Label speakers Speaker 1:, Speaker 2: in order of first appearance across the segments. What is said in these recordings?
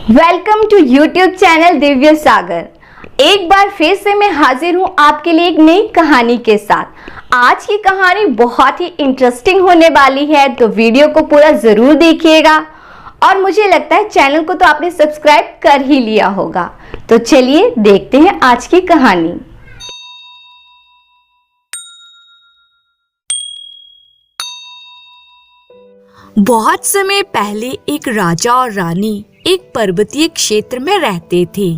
Speaker 1: Welcome to YouTube channel Divya सागर। एक बार फिर से मैं हाजिर हूं आपके लिए एक नई कहानी के साथ। आज की कहानी बहुत ही इंटरेस्टिंग होने वाली है, तो वीडियो को पूरा जरूर देखिएगा। और मुझे लगता है चैनल को तो आपने सब्सक्राइब कर ही लिया होगा। तो चलिए देखते हैं आज की कहानी।
Speaker 2: बहुत समय पहले एक राजा और रानी एक पर्वतीय क्षेत्र में रहते थे।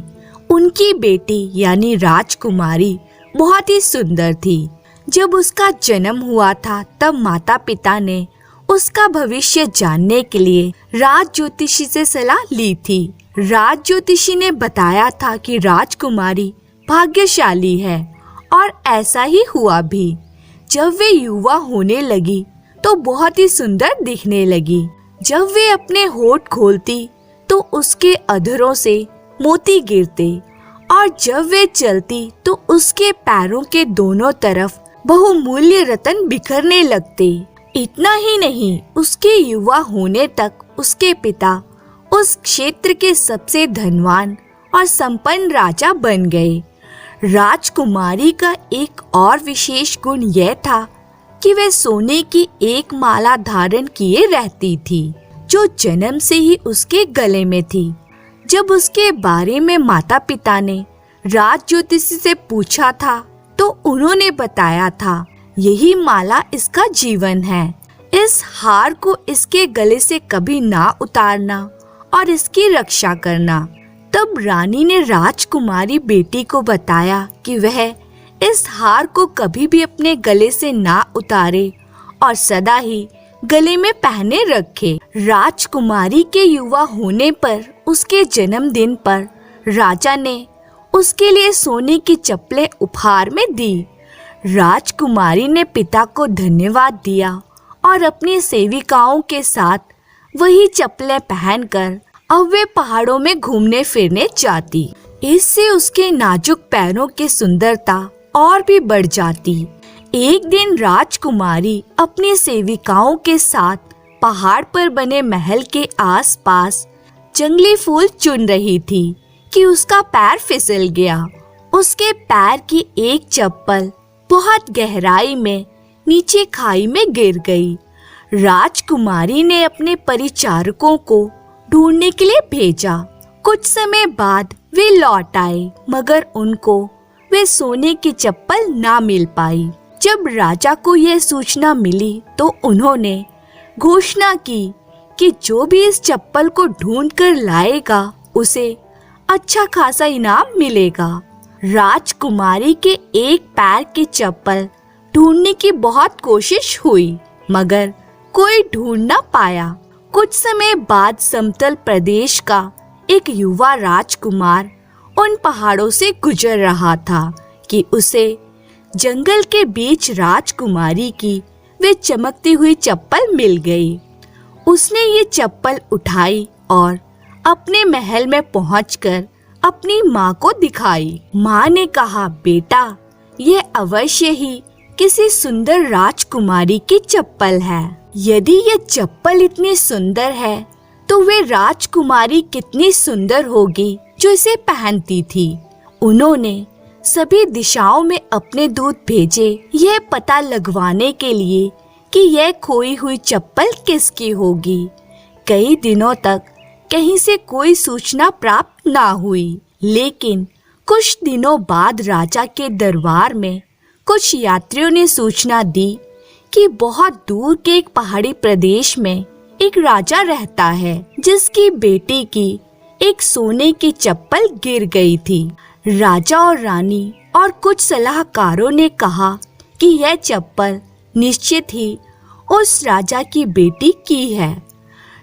Speaker 2: उनकी बेटी यानी राजकुमारी बहुत ही सुंदर थी। जब उसका जन्म हुआ था तब माता पिता ने उसका भविष्य जानने के लिए राज ज्योतिषी से सलाह ली थी। राज ज्योतिषी ने बताया था कि राजकुमारी भाग्यशाली है, और ऐसा ही हुआ भी। जब वे युवा होने लगी तो बहुत ही सुंदर दिखने लगी। जब वे अपने होठ खोलती तो उसके अधरों से मोती गिरते, और जब वे चलती तो उसके पैरों के दोनों तरफ बहुमूल्य रत्न बिखरने लगते। इतना ही नहीं, उसके युवा होने तक उसके पिता उस क्षेत्र के सबसे धनवान और संपन्न राजा बन गए। राजकुमारी का एक और विशेष गुण यह था कि वह सोने की एक माला धारण किए रहती थी, जो जन्म से ही उसके गले में थी। जब उसके बारे में माता पिता ने राज ज्योतिषी से पूछा था तो उन्होंने बताया था यही माला इसका जीवन है। इस हार को इसके गले से कभी ना उतारना और इसकी रक्षा करना। तब रानी ने राजकुमारी बेटी को बताया कि वह इस हार को कभी भी अपने गले से ना उतारे और सदा ही गले में पहने रखे। राजकुमारी के युवा होने पर उसके जन्मदिन पर राजा ने उसके लिए सोने की चप्पलें उपहार में दी। राजकुमारी ने पिता को धन्यवाद दिया और अपनी सेविकाओं के साथ वही चप्पलें पहनकर अब वे पहाड़ों में घूमने फिरने जाती। इससे उसके नाजुक पैरों की सुंदरता और भी बढ़ जाती। एक दिन राजकुमारी अपनी सेविकाओं के साथ पहाड़ पर बने महल के आसपास जंगली फूल चुन रही थी कि उसका पैर फिसल गया। उसके पैर की एक चप्पल बहुत गहराई में नीचे खाई में गिर गई। राजकुमारी ने अपने परिचारकों को ढूंढने के लिए भेजा। कुछ समय बाद वे लौट आए, मगर उनको वे सोने की चप्पल ना मिल पाई। जब राजा को यह सूचना मिली तो उन्होंने घोषणा की कि जो भी इस चप्पल को ढूंढ कर लाएगा उसे अच्छा खासा इनाम मिलेगा। राजकुमारी के एक पैर की चप्पल ढूंढने की बहुत कोशिश हुई, मगर कोई ढूंढ ना पाया। कुछ समय बाद समतल प्रदेश का एक युवा राजकुमार उन पहाड़ों से गुजर रहा था कि उसे जंगल के बीच राजकुमारी की वे चमकती हुई चप्पल मिल गई। उसने ये चप्पल उठाई और अपने महल में पहुंचकर अपनी माँ को दिखाई। माँ ने कहा, बेटा, यह अवश्य ही किसी सुंदर राजकुमारी की चप्पल है। यदि ये चप्पल इतनी सुंदर है तो वे राजकुमारी कितनी सुंदर होगी जो इसे पहनती थी। उन्होंने सभी दिशाओं में अपने दूत भेजे यह पता लगवाने के लिए कि यह खोई हुई चप्पल किसकी होगी। कई दिनों तक कहीं से कोई सूचना प्राप्त ना हुई, लेकिन कुछ दिनों बाद राजा के दरबार में कुछ यात्रियों ने सूचना दी कि बहुत दूर के एक पहाड़ी प्रदेश में एक राजा रहता है जिसकी बेटी की एक सोने की चप्पल गिर गई थी। राजा और रानी और कुछ सलाहकारों ने कहा कि यह चप्पल निश्चित ही उस राजा की बेटी की है।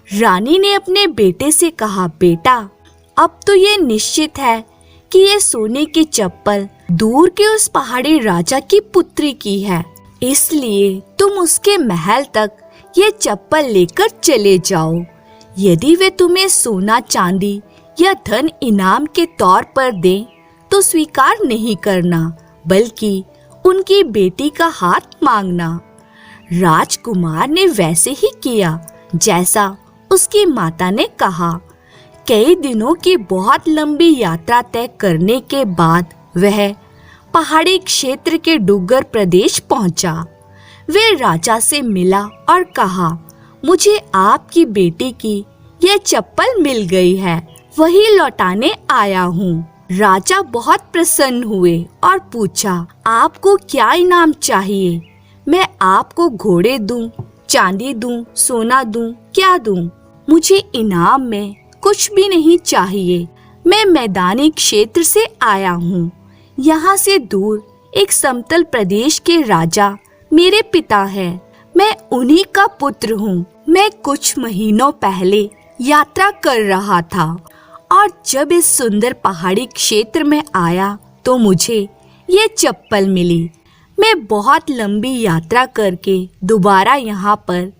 Speaker 2: रानी ने अपने बेटे से कहा, बेटा, अब तो ये निश्चित है कि यह सोने की चप्पल दूर के उस पहाड़ी राजा की पुत्री की है, इसलिए तुम उसके महल तक ये चप्पल लेकर चले जाओ। यदि वे तुम्हें सोना चांदी या धन इनाम के तौर पर दें तो स्वीकार नहीं करना, बल्कि उनकी बेटी का हाथ मांगना। राजकुमार ने वैसे ही किया जैसा उसकी माता ने कहा। कई दिनों की बहुत लंबी यात्रा तय करने के बाद वह पहाड़ी क्षेत्र के डूंगर प्रदेश पहुंचा। वह राजा से मिला और कहा, मुझे आपकी बेटी की यह चप्पल मिल गई है, वही लौटाने आया हूँ। राजा बहुत प्रसन्न हुए और पूछा, आपको क्या इनाम चाहिए? मैं आपको घोड़े दूं, चांदी दूं, सोना दूं, क्या दूं? मुझे इनाम में कुछ भी नहीं चाहिए। मैं मैदानी क्षेत्र से आया हूँ। यहाँ से दूर एक समतल प्रदेश के राजा मेरे पिता हैं। मैं उन्हीं का पुत्र हूँ। मैं कुछ महीनों पहले यात्रा कर रहा था और जब इस सुंदर पहाड़ी क्षेत्र में आया तो मुझे ये चप्पल मिली। मैं बहुत लंबी यात्रा करके दोबारा यहाँ पर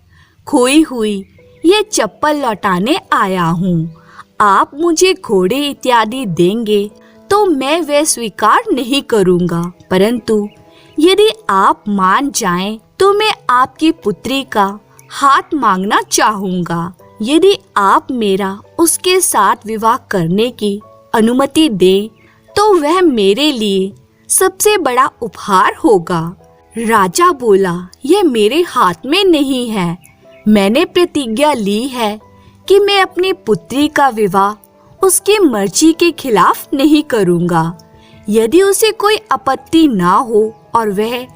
Speaker 2: खोई हुई ये चप्पल लौटाने आया हूँ। आप मुझे घोड़े इत्यादि देंगे तो मैं वह स्वीकार नहीं करूँगा, परंतु यदि आप मान जाएं तो मैं आपकी पुत्री का हाथ मांगना चाहूँगा। यदि आप मेरा उसके साथ विवाह करने की अनुमति दें तो वह मेरे लिए सबसे बड़ा उपहार होगा। राजा बोला, यह मेरे हाथ में नहीं है। मैंने प्रतिज्ञा ली है कि मैं अपनी पुत्री का विवाह उसकी मर्जी के खिलाफ नहीं करूँगा। यदि उसे कोई आपत्ति ना हो और वह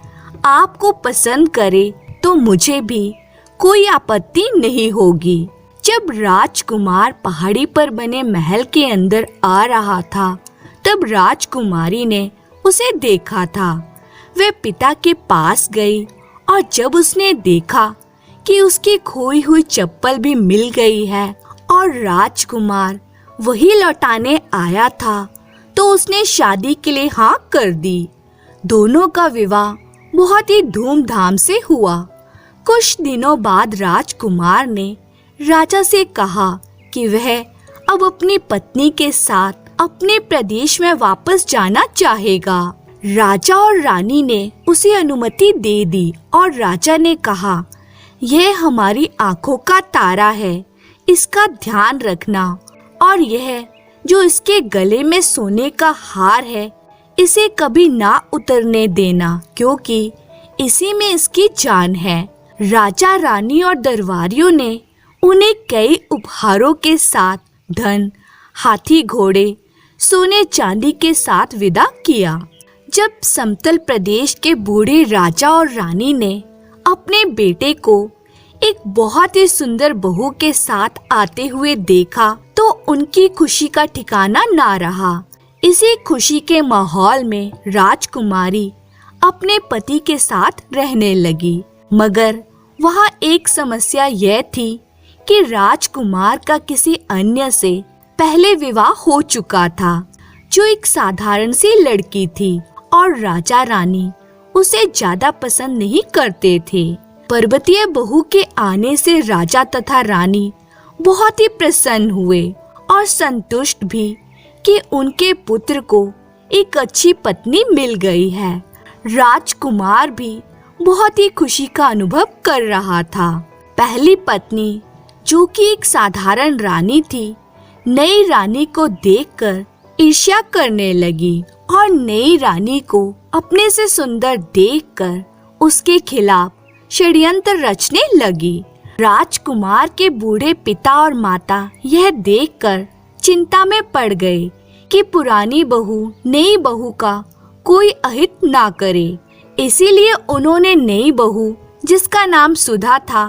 Speaker 2: आपको पसंद करे तो मुझे भी कोई आपत्ति नहीं होगी। जब राजकुमार पहाड़ी पर बने महल के अंदर आ रहा था तब राजकुमारी ने उसे देखा था। वह पिता के पास गई और जब उसने देखा कि उसकी खोई हुई चप्पल भी मिल गई है और राजकुमार वही लौटाने आया था तो उसने शादी के लिए हाँ कर दी। दोनों का विवाह बहुत ही धूमधाम से हुआ। कुछ दिनों बाद राजकुमार ने राजा से कहा कि वह अब अपनी पत्नी के साथ अपने प्रदेश में वापस जाना चाहेगा। राजा और रानी ने उसे अनुमति दे दी और राजा ने कहा, यह हमारी आंखों का तारा है, इसका ध्यान रखना, और यह जो इसके गले में सोने का हार है इसे कभी ना उतरने देना, क्योंकि इसी में इसकी जान है। राजा, रानी और दरबारियों ने उन्हें कई उपहारों के साथ धन, हाथी घोड़े, सोने चांदी के साथ विदा किया। जब समतल प्रदेश के बूढ़े राजा और रानी ने अपने बेटे को एक बहुत ही सुंदर बहू के साथ आते हुए देखा तो उनकी खुशी का ठिकाना ना रहा। इसी खुशी के माहौल में राजकुमारी अपने पति के साथ रहने लगी, मगर वहाँ एक समस्या यह थी कि राजकुमार का किसी अन्य से पहले विवाह हो चुका था, जो एक साधारण सी लड़की थी, और राजा रानी उसे ज्यादा पसंद नहीं करते थे। पर्वतीय बहू के आने से राजा तथा रानी बहुत ही प्रसन्न हुए और संतुष्ट भी कि उनके पुत्र को एक अच्छी पत्नी मिल गई है। राजकुमार भी बहुत ही खुशी का अनुभव कर रहा था। पहली पत्नी, जो कि एक साधारण रानी थी, नई रानी को देखकर ईर्ष्या करने लगी और नई रानी को अपने से सुंदर देखकर उसके खिलाफ षड्यंत्र रचने लगी। राजकुमार के बूढ़े पिता और माता यह देखकर चिंता में पड़ गए कि पुरानी बहू नई बहू का कोई अहित ना करे। इसीलिए उन्होंने नई बहू, जिसका नाम सुधा था,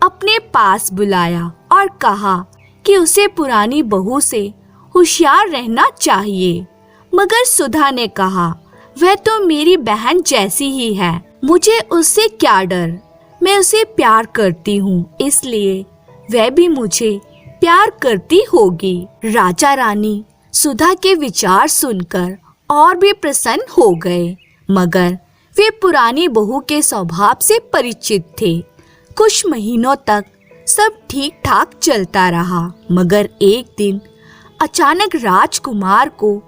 Speaker 2: अपने पास बुलाया और कहा कि उसे पुरानी बहू से होशियार रहना चाहिए। मगर सुधा ने कहा, वह तो मेरी बहन जैसी ही है, मुझे उससे क्या डर, मैं उसे प्यार करती हूँ, इसलिए वह भी मुझे प्यार करती होगी। राजा रानी सुधा के विचार सुनकर और भी प्रसन्न हो गए, मगर वे पुरानी बहू के स्वभाव से परिचित थे। कुछ महीनों तक सब ठीक ठाक चलता रहा, मगर एक दिन अचानक राजकुमार को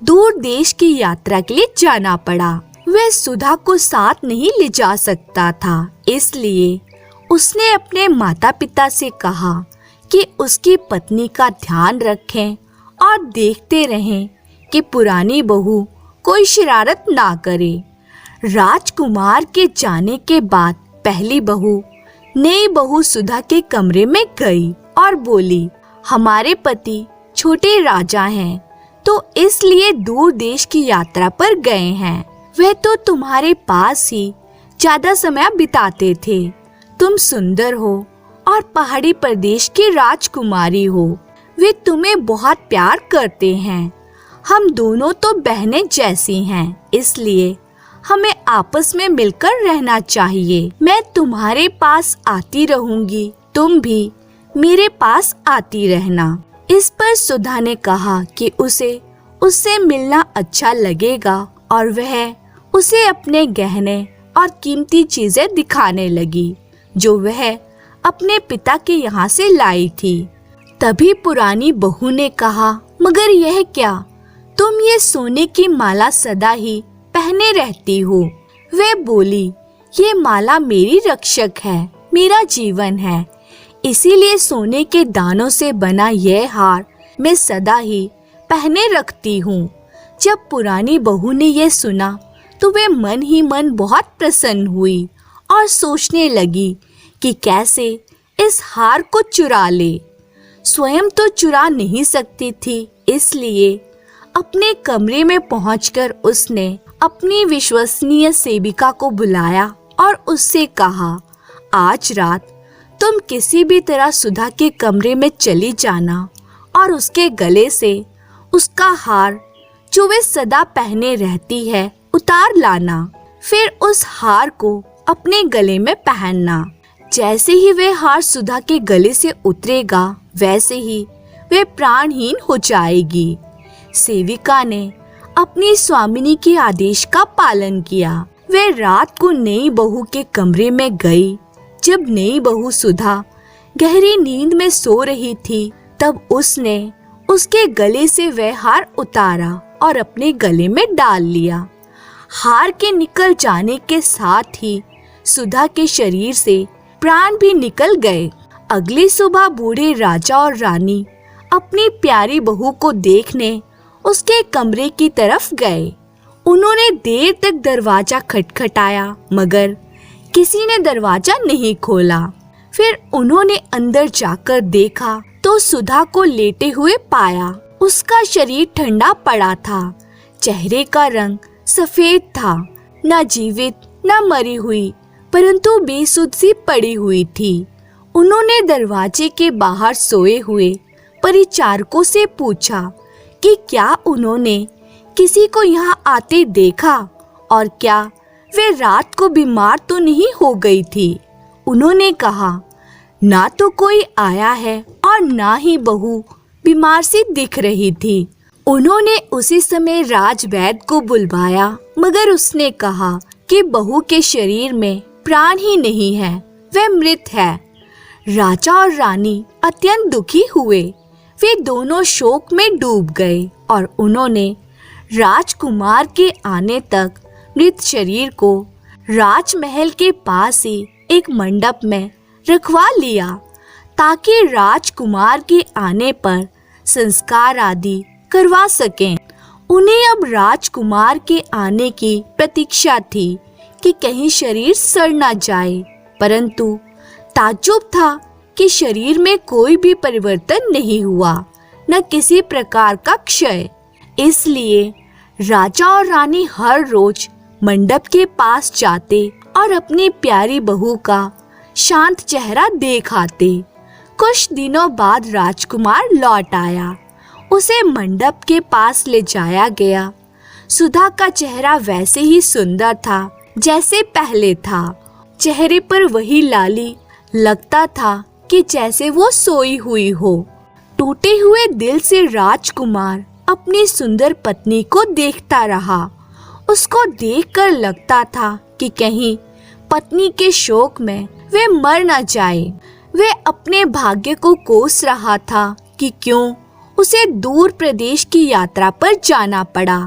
Speaker 2: दूर देश की यात्रा के लिए जाना पड़ा। वह सुधा को साथ नहीं ले जा सकता था, इसलिए उसने अपने माता पिता से कहा कि उसकी पत्नी का ध्यान रखें और देखते रहें कि पुरानी बहू कोई शरारत ना करे। राजकुमार के जाने के बाद पहली बहू नई बहू सुधा के कमरे में गई और बोली, हमारे पति छोटे राजा हैं, तो इसलिए दूर देश की यात्रा पर गए हैं। वह तो तुम्हारे पास ही ज्यादा समय बिताते थे। तुम सुंदर हो और पहाड़ी प्रदेश की राजकुमारी हो। वे तुम्हें बहुत प्यार करते हैं। हम दोनों तो बहनें जैसी हैं, इसलिए हमें आपस में मिलकर रहना चाहिए। मैं तुम्हारे पास आती रहूंगी, तुम भी मेरे पास आती रहना। इस पर सुधा ने कहा कि उसे उससे मिलना अच्छा लगेगा और वह उसे अपने गहने और कीमती चीजें दिखाने लगी जो वह अपने पिता के यहाँ से लाई थी। तभी पुरानी बहू ने कहा, मगर यह क्या, तुम ये सोने की माला सदा ही पहने रहती हो। वह बोली, ये माला मेरी रक्षक है, मेरा जीवन है, इसीलिए सोने के दानों से बना यह हार मैं सदा ही पहने रखती हूँ। जब पुरानी बहू ने यह सुना तो वे मन ही मन बहुत प्रसन्न हुई और सोचने लगी कि कैसे इस हार को चुरा ले। स्वयं तो चुरा नहीं सकती थी, इसलिए अपने कमरे में पहुंचकर उसने अपनी विश्वसनीय सेविका को बुलाया और उससे कहा, आज रात तुम किसी भी तरह सुधा के कमरे में चली जाना और उसके गले से उसका हार जो वे सदा पहने रहती है उतार लाना। फिर उस हार को अपने गले में पहनना। जैसे ही वे हार सुधा के गले से उतरेगा वैसे ही वे प्राणहीन हो जाएगी। सेविका ने अपनी स्वामिनी के आदेश का पालन किया। वे रात को नई बहू के कमरे में गई। जब नई बहू सुधा गहरी नींद में सो रही थी तब उसने उसके गले से वह हार उतारा और अपने गले में डाल लिया। हार के निकल जाने के साथ ही सुधा के शरीर से प्राण भी निकल गए। अगली सुबह बूढ़े राजा और रानी अपनी प्यारी बहू को देखने उसके कमरे की तरफ गए। उन्होंने देर तक दरवाजा खटखटाया मगर किसी ने दरवाजा नहीं खोला। फिर उन्होंने अंदर जाकर देखा तो सुधा को लेटे हुए पाया। उसका शरीर ठंडा पड़ा था, चेहरे का रंग सफेद था, न जीवित न मरी हुई परंतु बेसुध सी पड़ी हुई थी। उन्होंने दरवाजे के बाहर सोए हुए परिचारकों से पूछा कि क्या उन्होंने किसी को यहाँ आते देखा और क्या वे रात को बीमार तो नहीं हो गई थी। उन्होंने कहा, ना तो कोई आया है और ना ही बहू बीमार सी दिख रही थी। उन्होंने उसी समय राजवैद्य को बुलवाया मगर उसने कहा कि बहू के शरीर में प्राण ही नहीं है, वह मृत है। राजा और रानी अत्यंत दुखी हुए। वे दोनों शोक में डूब गए और उन्होंने राजकुमार के आने तक मृत शरीर को राजमहल के पास ही एक मंडप में रखवा लिया ताकि राजकुमार के आने पर संस्कार आदि करवा सकें। उन्हें अब राजकुमार के आने की प्रतीक्षा थी कि कहीं शरीर सड़ न जाए, परंतु ताज्जुब था कि शरीर में कोई भी परिवर्तन नहीं हुआ, न किसी प्रकार का क्षय। इसलिए राजा और रानी हर रोज मंडप के पास जाते और अपनी प्यारी बहू का शांत चेहरा देख आते। कुछ दिनों बाद राजकुमार लौट आया। उसे मंडप के पास ले जाया गया। सुधा का चेहरा वैसे ही सुंदर था जैसे पहले था। चेहरे पर वही लाली, लगता था कि जैसे वो सोई हुई हो। टूटे हुए दिल से राजकुमार अपनी सुंदर पत्नी को देखता रहा। उसको देखकर लगता था कि कहीं पत्नी के शोक में वे मर न जाए। वे अपने भाग्य को कोस रहा था कि क्यों उसे दूर प्रदेश की यात्रा पर जाना पड़ा।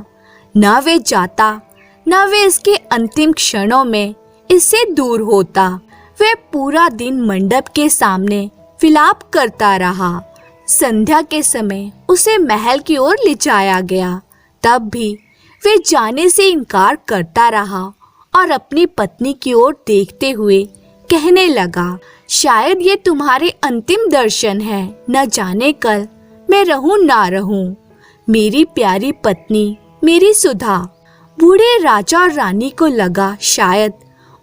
Speaker 2: न वे जाता, न वे इसके अंतिम क्षणों में इससे दूर होता। वे पूरा दिन मंडप के सामने विलाप करता रहा। संध्या के समय उसे महल की ओर ले जाया गया, तब भी वे जाने से इनकार करता रहा और अपनी पत्नी की ओर देखते हुए कहने लगा, शायद ये तुम्हारे अंतिम दर्शन है, न जाने कल मैं रहूं ना रहूं। मेरी प्यारी पत्नी, मेरी सुधा। बूढ़े राजा और रानी को लगा शायद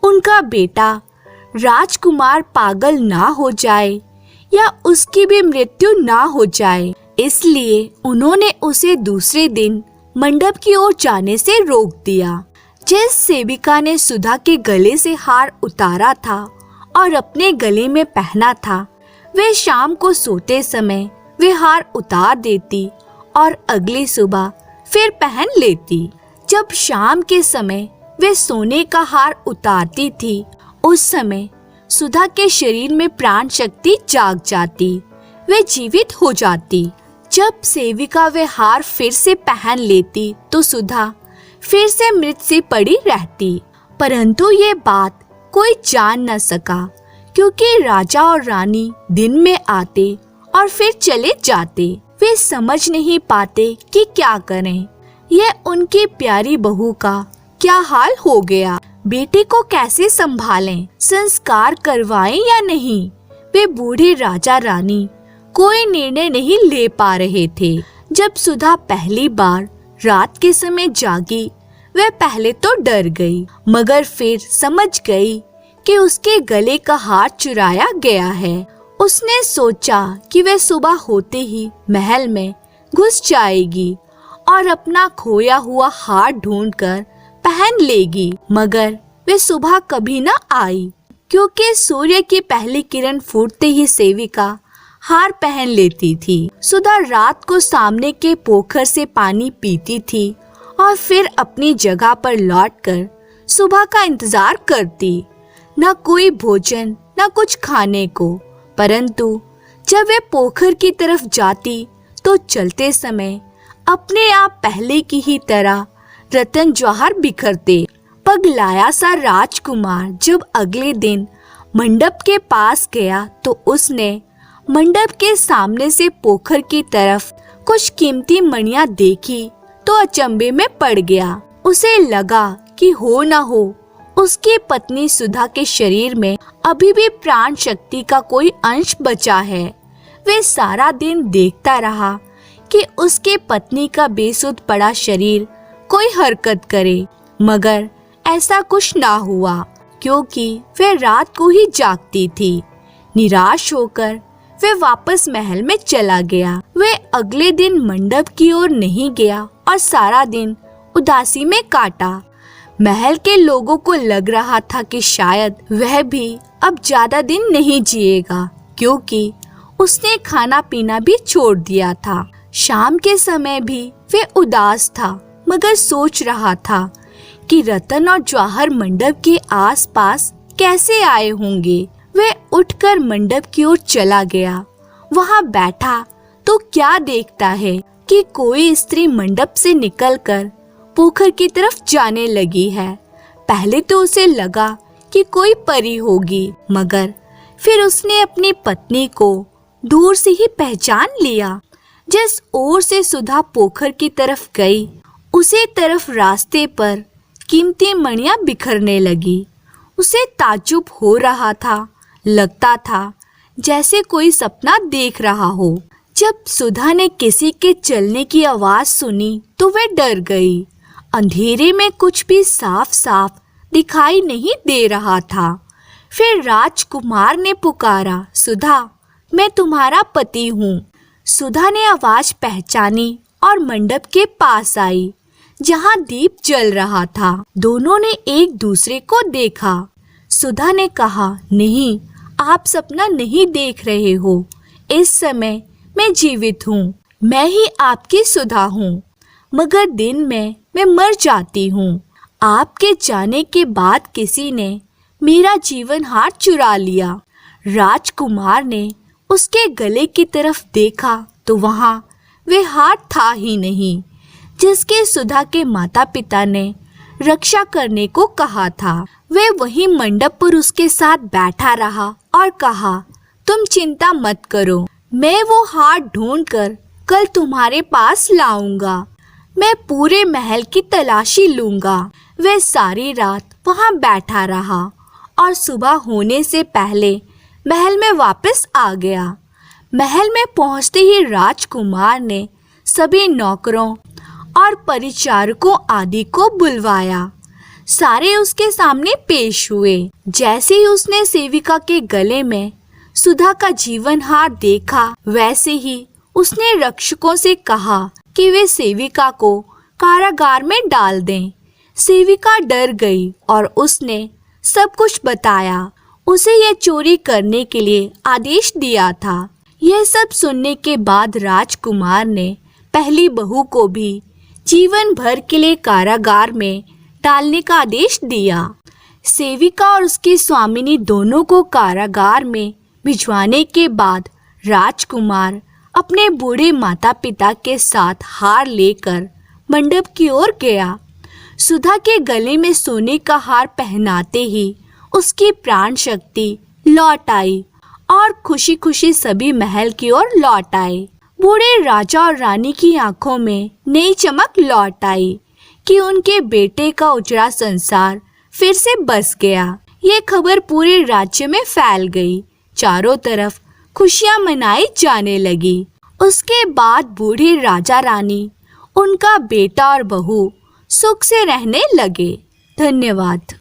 Speaker 2: उनका बेटा राजकुमार पागल ना हो जाए या उसकी भी मृत्यु ना हो जाए, इसलिए उन्होंने उसे दूसरे दिन मंडप की ओर जाने से रोक दिया। जिस सेविका ने सुधा के गले से हार उतारा था और अपने गले में पहना था, वे शाम को सोते समय वे हार उतार देती और अगली सुबह फिर पहन लेती। जब शाम के समय वे सोने का हार उतारती थी, उस समय सुधा के शरीर में प्राण शक्ति जाग जाती, वे जीवित हो जाती। जब सेविका वे हार फिर से पहन लेती तो सुधा फिर से मृत सी पड़ी रहती। परंतु ये बात कोई जान न सका, क्योंकि राजा और रानी दिन में आते और फिर चले जाते। वे समझ नहीं पाते कि क्या करें। यह उनकी प्यारी बहू का क्या हाल हो गया। बेटे को कैसे संभालें, संस्कार करवाएं या नहीं, वे बूढ़े राजा रानी कोई निर्णय नहीं ले पा रहे थे। जब सुधा पहली बार रात के समय जागी, वह पहले तो डर गई, मगर फिर समझ गई कि उसके गले का हार चुराया गया है। उसने सोचा कि वह सुबह होते ही महल में घुस जाएगी और अपना खोया हुआ हार ढूंढकर पहन लेगी, मगर वे सुबह कभी न आई, क्योंकि सूर्य की पहली किरण फूटते ही सेविका हार पहन लेती थी। सुधा रात को सामने के पोखर से पानी पीती थी और फिर अपनी जगह पर लौटकर सुबह का इंतजार करती। न कोई भोजन, न कुछ खाने को, परंतु जब वे पोखर की तरफ जाती तो चलते समय अपने आप पहले की ही तरह रतन जवाहर बिखरते। पगलाया सा राजकुमार जब अगले दिन मंडप के पास गया तो उसने मंडप के सामने से पोखर की तरफ कुछ कीमती मणियां देखी तो अचंभे में पड़ गया। उसे लगा कि हो न हो उसकी पत्नी सुधा के शरीर में अभी भी प्राण शक्ति का कोई अंश बचा है। वे सारा दिन देखता रहा कि उसके पत्नी का बेसुध पड़ा शरीर कोई हरकत करे, मगर ऐसा कुछ ना हुआ, क्योंकि वे रात को ही जागती थी। निराश होकर वे वापस महल में चला गया। वे अगले दिन मंडप की ओर नहीं गया और सारा दिन उदासी में काटा। महल के लोगों को लग रहा था कि शायद वह भी अब ज्यादा दिन नहीं जिएगा, क्योंकि उसने खाना पीना भी छोड़ दिया था। शाम के समय भी वे उदास था, मगर सोच रहा था कि रतन और जवाहर मंडप के आसपास कैसे आए होंगे। वे उठकर मंडप की ओर चला गया। वहां बैठा तो क्या देखता है कि कोई स्त्री मंडप से निकलकर पोखर की तरफ जाने लगी है। पहले तो उसे लगा कि कोई परी होगी, मगर फिर उसने अपनी पत्नी को दूर से ही पहचान लिया। जिस ओर से सुधा पोखर की तरफ गई, उसी तरफ रास्ते पर कीमती मणियां बिखरने लगी। उसे ताज्जुब हो रहा था, लगता था जैसे कोई सपना देख रहा हो। जब सुधा ने किसी के चलने की आवाज सुनी तो वह डर गई। अंधेरे में कुछ भी साफ साफ दिखाई नहीं दे रहा था। फिर राजकुमार ने पुकारा, सुधा, मैं तुम्हारा पति हूँ। सुधा ने आवाज पहचानी और मंडप के पास आई, जहाँ दीप जल रहा था। दोनों ने एक दूसरे को देखा। सुधा ने कहा, नहीं, आप सपना नहीं देख रहे हो। इस समय मैं जीवित हूँ, मैं ही आपकी सुधा हूँ, मगर दिन में मैं मर जाती हूँ। आपके जाने के बाद किसी ने मेरा जीवन हार चुरा लिया। राजकुमार ने उसके गले की तरफ देखा तो वहाँ वे हार था ही नहीं, जिसके सुधा के माता पिता ने रक्षा करने को कहा था। वे वहीं मंडप पर उसके साथ बैठा रहा और कहा, तुम चिंता मत करो, मैं वो हार ढूंढकर कल तुम्हारे पास लाऊंगा। मैं पूरे महल की तलाशी लूंगा। वह सारी रात वहां बैठा रहा और सुबह होने से पहले महल में वापस आ गया। महल में पहुंचते ही राजकुमार ने सभी नौकरों और परिचारकों आदि को बुलवाया। सारे उसके सामने पेश हुए। जैसे ही उसने सेविका के गले में सुधा का जीवन हार देखा, वैसे ही उसने रक्षकों से कहा कि वे सेविका को कारागार में डाल दें। सेविका डर गई और उसने सब कुछ बताया। उसे यह चोरी करने के लिए आदेश दिया था। यह सब सुनने के बाद राजकुमार ने पहली बहू को भी जीवन भर के लिए कारागार में डालने का आदेश दिया। सेविका और उसकी स्वामिनी दोनों को कारागार में भिजवाने के बाद राजकुमार अपने बूढ़े माता पिता के साथ हार लेकर मंडप की ओर गया। सुधा के गले में सोने का हार पहनाते ही उसकी प्राण शक्ति लौट आई और खुशी खुशी सभी महल की ओर लौट आए। बूढ़े राजा और रानी की आंखों में नई चमक लौट आई कि उनके बेटे का उजड़ा संसार फिर से बस गया। ये खबर पूरे राज्य में फैल गई। चारों तरफ खुशियां मनाई जाने लगी। उसके बाद बूढ़े राजा रानी, उनका बेटा और बहू सुख से रहने लगे। धन्यवाद।